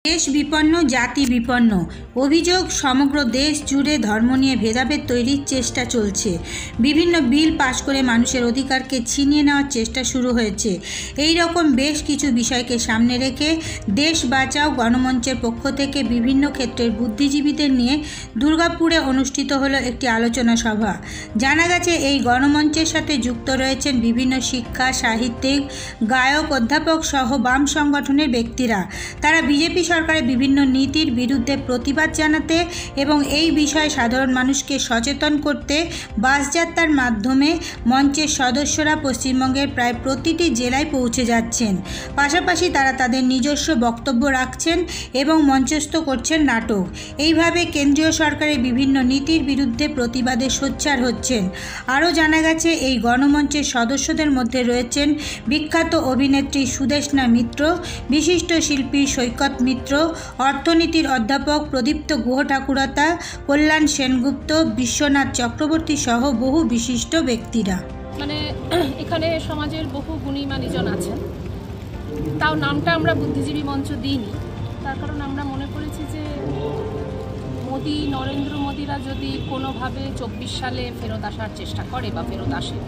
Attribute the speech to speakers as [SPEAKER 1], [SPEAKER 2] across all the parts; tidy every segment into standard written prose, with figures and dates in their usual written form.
[SPEAKER 1] দেশ বিপন্ন, জাতি বিপন্ন। অভিযোগ, সমগ্র দেশ জুড়ে ধর্ম নিয়ে ভেদাভেদ তৈরির চেষ্টা চলছে। বিভিন্ন বিল পাশ করে মানুষের অধিকারকে ছিনিয়ে নেওয়ার চেষ্টা শুরু হয়েছে। এই রকম বেশ কিছু বিষয়কে সামনে রেখে দেশ বাঁচাও গণমঞ্চের পক্ষ থেকে বিভিন্ন ক্ষেত্রের বুদ্ধিজীবীদের নিয়ে দুর্গাপুরে অনুষ্ঠিত হলো একটি আলোচনা সভা। জানা গেছে, এই গণমঞ্চের সাথে যুক্ত রয়েছেন বিভিন্ন শিক্ষা, সাহিত্যিক, গায়ক, অধ্যাপক সহ বাম সংগঠনের ব্যক্তিরা। তারা বিজেপি সরকারের বিভিন্ন নীতির বিরুদ্ধে প্রতিবাদ জানাতে এবং এই বিষয়ে সাধারণ মানুষকে সচেতন করতে বাসযাত্রার মাধ্যমে মঞ্চের সদস্যরা পশ্চিমবঙ্গের প্রায় প্রতিটি জেলায় পৌঁছে যাচ্ছেন। পাশাপাশি তারা তাদের নিজস্ব বক্তব্য রাখছেন এবং মঞ্চস্থ করছেন নাটক। এইভাবে কেন্দ্রীয় সরকারের বিভিন্ন নীতির বিরুদ্ধে প্রতিবাদে সোচ্চার হচ্ছেন। আরও জানা গেছে, এই গণমঞ্চের সদস্যদের মধ্যে রয়েছেন বিখ্যাত অভিনেত্রী সুদেষ্ণা মিত্র, বিশিষ্ট শিল্পী সৈকত মিত্র, অর্থনীতির অধ্যাপক প্রদীপ্ত গুহঠাকুরতা, কল্যাণ সেনগুপ্ত, বিশ্বনাথ চক্রবর্তী সহ বহু বিশিষ্ট ব্যক্তিরা।
[SPEAKER 2] এখানে সমাজের বহু গুণীমানীজন আছেন, তাও নামটা আমরা বুদ্ধিজীবী মঞ্চ দিইনি। তার কারণ আমরা মনে করেছি যে নরেন্দ্র মোদিরা যদি কোনোভাবে 24 সালে ফেরত আসার চেষ্টা করে বা ফেরত আসে,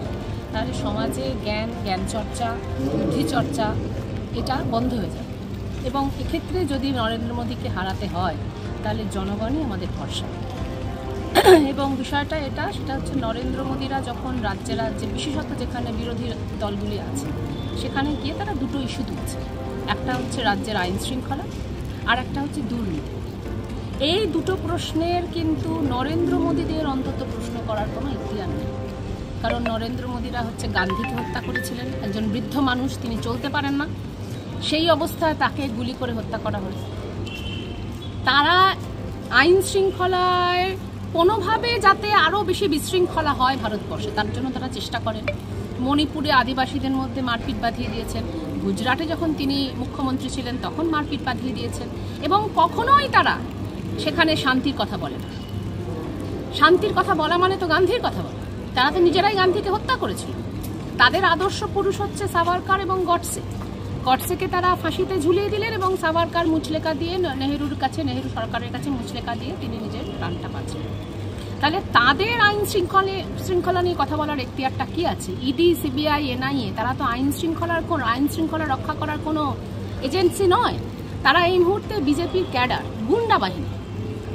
[SPEAKER 2] তাহলে সমাজে জ্ঞান চর্চা, বুদ্ধি চর্চা এটা বন্ধ হয়ে যাবে। এবং এক্ষেত্রে যদি নরেন্দ্র মোদীকে হারাতে হয়, তাহলে জনগণই আমাদের ভরসা। এবং বিষয়টা সেটা হচ্ছে নরেন্দ্র মোদীরা যখন রাজ্যে বিশেষত যেখানে বিরোধী দলগুলি আছে, সেখানে গিয়ে তারা দুটো ইস্যু তুলছে। একটা হচ্ছে রাজ্যের আইন শৃঙ্খলা, আর একটা হচ্ছে দুর্নীতি। এই দুটো প্রশ্নের কিন্তু নরেন্দ্র মোদীদের অন্তত প্রশ্ন করার কোনো ইতিহাস নেই। কারণ নরেন্দ্র মোদীরা হচ্ছে গান্ধীকে হত্যা করেছিলেন, একজন বৃদ্ধ মানুষ, তিনি চলতে পারেন না, সেই অবস্থায় তাকে গুলি করে হত্যা করা হয়েছে। তারা আইন শৃঙ্খলায় কোনোভাবে যাতে আরও বেশি বিশৃঙ্খলা হয় ভারতবর্ষে, তার জন্য তারা চেষ্টা করেন। মণিপুরে আদিবাসীদের মধ্যে মারপিট বাঁধিয়ে দিয়েছেন, গুজরাটে যখন তিনি মুখ্যমন্ত্রী ছিলেন তখন মারপিট বাঁধিয়ে দিয়েছেন, এবং কখনোই তারা সেখানে শান্তির কথা বলে না। শান্তির কথা বলা মানে তো গান্ধীর কথা বলা। তারা তো নিজেরাই গান্ধীকে হত্যা করেছিল। তাদের আদর্শ পুরুষ হচ্ছে সাভারকার এবং গডসেকে তারা ফাঁসিতে ঝুলিয়ে দিলেন, এবং সাভারকার মুচলেকা দিয়ে নেহেরু সরকারের কাছে মুচলেকা দিয়ে তিনি নিজের প্রাণটা বাঁচলেন। তাহলে তাদের আইন শৃঙ্খলা নিয়ে কথা বলার এখতিয়ারটা কি আছে? ইডি, সিবিআই, এনআইএ তারা তো আইন শৃঙ্খলা রক্ষা করার কোনো এজেন্সি নয়। তারা এই মুহূর্তে বিজেপির ক্যাডার, গুন্ডা বাহিনী।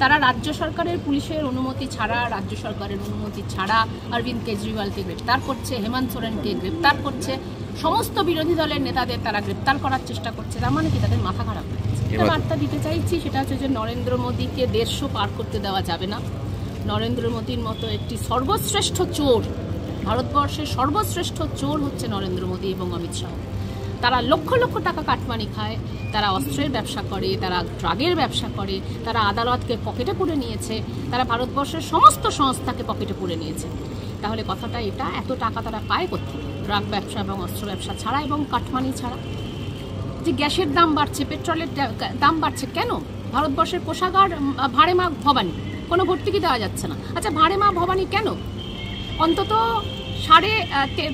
[SPEAKER 2] তারা রাজ্য সরকারের পুলিশের অনুমতি ছাড়া, অরবিন্দ কেজরিওয়ালকে গ্রেপ্তার করছে, হেমন্ত সোরেনকে গ্রেপ্তার করছে, সমস্ত বিরোধী দলের নেতাদের তারা গ্রেপ্তার করার চেষ্টা করছে। তার মানে কি? তাদের মাথা খারাপ হয়ে গেছে। একটা বার্তা দিতে চাইছি, সেটা হচ্ছে যে নরেন্দ্র মোদীকে 150 পার করতে দেওয়া যাবে না। নরেন্দ্র মোদীর মতো একটি সর্বশ্রেষ্ঠ চোর, ভারতবর্ষের সর্বশ্রেষ্ঠ চোর হচ্ছে নরেন্দ্র মোদী এবং অমিত শাহ। তারা লক্ষ লক্ষ টাকা কাটমানি খায়, তারা অস্ত্রের ব্যবসা করে, তারা ড্রাগের ব্যবসা করে, তারা আদালতকে পকেটে পুরে নিয়েছে, তারা ভারতবর্ষের সমস্ত সংস্থাকে পকেটে পুরে নিয়েছে। তাহলে কথাটা এটা, এত টাকা তারা পায় কোত্থেকে? ড্রাগ ব্যবসা এবং অস্ত্র ব্যবসা ছাড়া এবং কাটমানি ছাড়া। যে গ্যাসের দাম বাড়ছে, পেট্রোলের দাম বাড়ছে, কেন? ভারতবর্ষের কোষাগার ভাড়ে মা ভবানী, কোনো ভর্তুকি দেওয়া যাচ্ছে না। আচ্ছা, ভাড়ে মা ভবানী কেন? অন্তত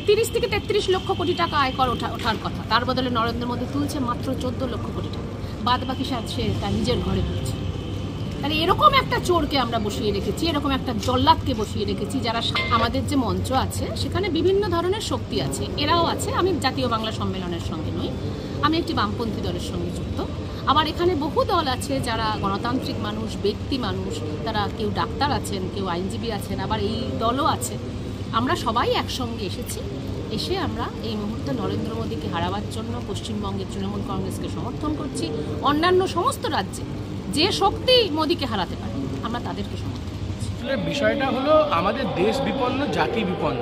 [SPEAKER 2] 30 থেকে 33 লক্ষ কোটি টাকা আয়কর ওঠার কথা, তার বদলে নরেন্দ্র মোদী তুলছে মাত্র 14 লক্ষ কোটি টাকা। বাদ বাকি সে তার নিজের ঘরে তুলছে। তাহলে এরকম একটা চোরকে আমরা বসিয়ে রেখেছি, এরকম একটা জল্লাদকে বসিয়ে রেখেছি। যারা আমাদের যে মঞ্চ আছে, সেখানে বিভিন্ন ধরনের শক্তি আছে, এরাও আছে। আমি জাতীয় বাংলা সম্মেলনের সঙ্গে নই, আমি একটি বামপন্থী দলের সঙ্গে যুক্ত। আবার এখানে বহু দল আছে যারা গণতান্ত্রিক মানুষ, ব্যক্তি মানুষ, তারা কেউ ডাক্তার আছেন, কেউ আইনজীবী আছেন, আবার এই দলও আছে। আমরা সবাই একসঙ্গে এসে আমরা এই মুহূর্তে নরেন্দ্র মোদীকে হারাবার জন্য পশ্চিমবঙ্গের তৃণমূল কংগ্রেসকে সমর্থন করছি। অন্যান্য সমস্ত রাজ্যে যে শক্তি মোদীকে হারাতে পারে, আমরা তাদেরকে সমর্থন করছি।
[SPEAKER 3] বিষয়টা হলো, আমাদের দেশ বিপন্ন, জাতি বিপন্ন।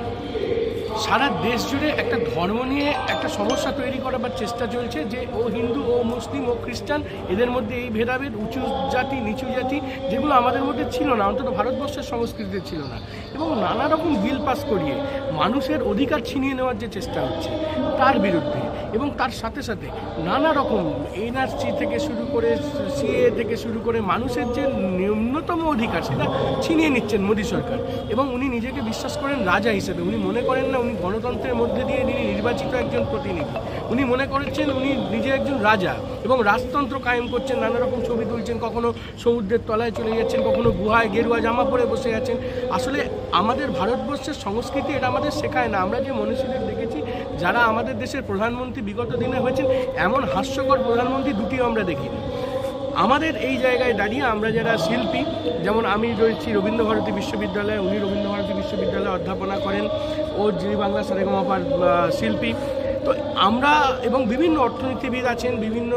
[SPEAKER 3] সারা দেশ জুড়ে একটা ধর্ম নিয়ে একটা সমস্যা তৈরি করার চেষ্টা চলছে, যে ও হিন্দু, ও মুসলিম, ও খ্রিস্টান, এদের মধ্যে এই ভেদাভেদ, উঁচু জাতি নিচু জাতি, যেগুলো আমাদের মধ্যে ছিল না, অন্তত ভারতবর্ষের সংস্কৃতিতে ছিল না। এবং নানা রকম বিল পাস করিয়ে মানুষের অধিকার ছিনিয়ে নেওয়ার যে চেষ্টা হচ্ছে তার বিরুদ্ধে, এবং তার সাথে সাথে নানা রকম এনআরসি থেকে শুরু করে, সিএ থেকে শুরু করে মানুষের যে ন্যূনতম অধিকার সেটা ছিনিয়ে নিচ্ছেন মোদী সরকার। এবং উনি নিজেকে বিশ্বাস করেন রাজা হিসেবে, উনি মনে করেন না উনি গণতন্ত্রের মধ্যে দিয়ে নির্বাচিত একজন প্রতিনিধি। উনি মনে করেছেন উনি নিজে একজন রাজা এবং রাজতন্ত্র কায়েম করছেন, নানা রকম ছবি তুলছেন, কখনো সমুদ্রের তলায় চলে যাচ্ছেন, কখনো গুহায় গেরুয়া জামা পরে বসে আছেন। আসলে আমাদের ভারতবর্ষের সংস্কৃতি এটা আমাদের শেখায় না। আমরা যে মনীষীদের দেখেছি যারা আমাদের দেশের প্রধানমন্ত্রী বিগত দিনে হয়েছেন, এমন হাস্যকর প্রধানমন্ত্রী দুটিও আমরা দেখিনি। আমাদের এই জায়গায় দাঁড়িয়ে আমরা যারা শিল্পী, যেমন আমি রয়েছি রবীন্দ্রভারতী বিশ্ববিদ্যালয়ে, উনি রবীন্দ্রভারতী বিশ্ববিদ্যালয়ে অধ্যাপনা করেন, ও জি বাংলা সারেগামাপার শিল্পী। তো আমরা এবং বিভিন্ন অর্থনীতিবিদ আছেন, বিভিন্ন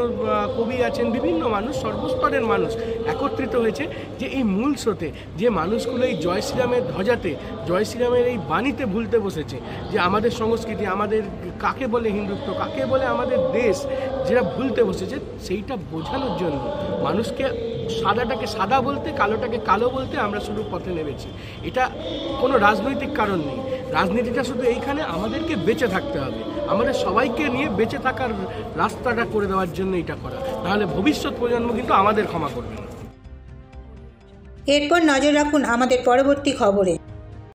[SPEAKER 3] কবি আছেন, বিভিন্ন মানুষ, সর্বস্তরের মানুষ একত্রিত হয়েছে যে এই মূল স্রোতে যে মানুষগুলো এই জয় শ্রীরামের ধ্বজাতে, জয় শ্রীরামের এই বাণীতে ভুলতে বসেছে যে আমাদের সংস্কৃতি, আমাদের কাকে বলে হিন্দুত্ব, কাকে বলে আমাদের দেশ, যেটা ভুলতে বসেছে সেইটা বোঝানোর জন্য মানুষকে সাদাটাকে সাদা বলতে, কালোটাকে কালো বলতে আমরা শুধু পথে নেমেছি। এটা কোনো রাজনৈতিক কারণ নেই। রাজনীতিটা শুধু এইখানে আমাদেরকে বেঁচে থাকতে হবে, আমাদের সবাইকে নিয়ে বেঁচে থাকার রাস্তাটা করে দেওয়ার জন্য এটা করা, নাহলে ভবিষ্যৎ প্রজন্ম কিন্তু আমাদের ক্ষমা করবে না।
[SPEAKER 1] এরপর নজর রাখুন আমাদের পরবর্তী খবরে।